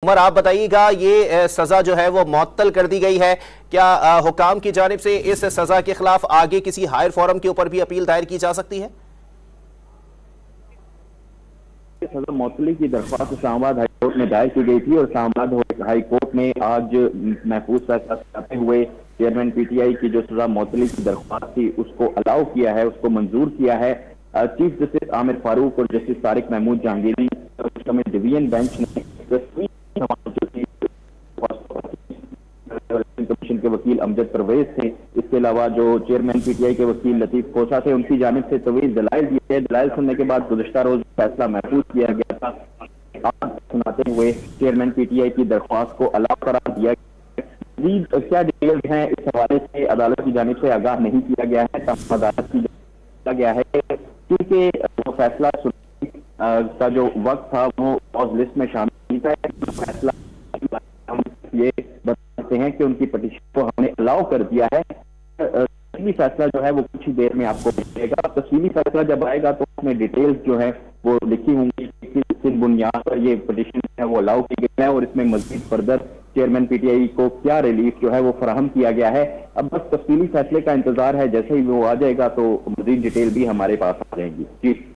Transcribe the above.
उमर, आप बताइएगा, ये सजा जो है वो मुअत्तल कर दी गई है। क्या हुकाम की जानिब से इस सजा के खिलाफ आगे किसी हायर फोरम के ऊपर भी अपील दायर की जा सकती है? सजा मुअत्तली की दरख्वास्त इस्लामाबाद हाई कोर्ट में दायर की गई थी और इस्लामाबाद हाई कोर्ट ने आज महफूज फैसला सुनाते हुए चेयरमैन पीटीआई की जो सजा मुअत्तली की दरख्वास्त थी उसको अलाउ किया है, उसको मंजूर किया है। चीफ जस्टिस आमिर फारूक और justice Tariq Mahmood Jahangiri division bench ने कमीशन के वकील अमजद परवेज थे, इसके अलावा जो चेयरमैन पीटीआई के वकील लतीफ खोसा थे, उनकी जानिब से तवील दलाइल दिए। दलाइल सुनने के बाद गुज़िश्ता रोज फैसला महफूज किया गया था। आज सुनाते हुए चेयरमैन पीटीआई की दरख्वास्त को अलाउ करार दिया गया। क्या डिटेल्स हैं इस हवाले से अदालत की जानिब से आगाह नहीं किया गया है। अदालत की किया गया है क्योंकि वो फैसला का जो वक्त था वो पॉज लिस्ट में शामिल था। फैसला ये बताते हैं कि उनकी पिटीशन को हमने अलाउ कर दिया है। तफसीली फैसला जो है वो कुछ ही देर में आपको मिलेगा। तफसीली फैसला जब आएगा तो उसमें डिटेल्स जो है वो लिखी होंगी, किस बुनियाद पर ये पिटीशन है वो अलाउ की गई है और इसमें मजीद फर्दर चेयरमैन पीटीआई को क्या रिलीफ जो है वो फराहम किया गया है। अब बस तफसीली फैसले का इंतजार है, जैसे ही वो आ जाएगा तो मजीद डिटेल भी हमारे पास आ जाएंगी। जी।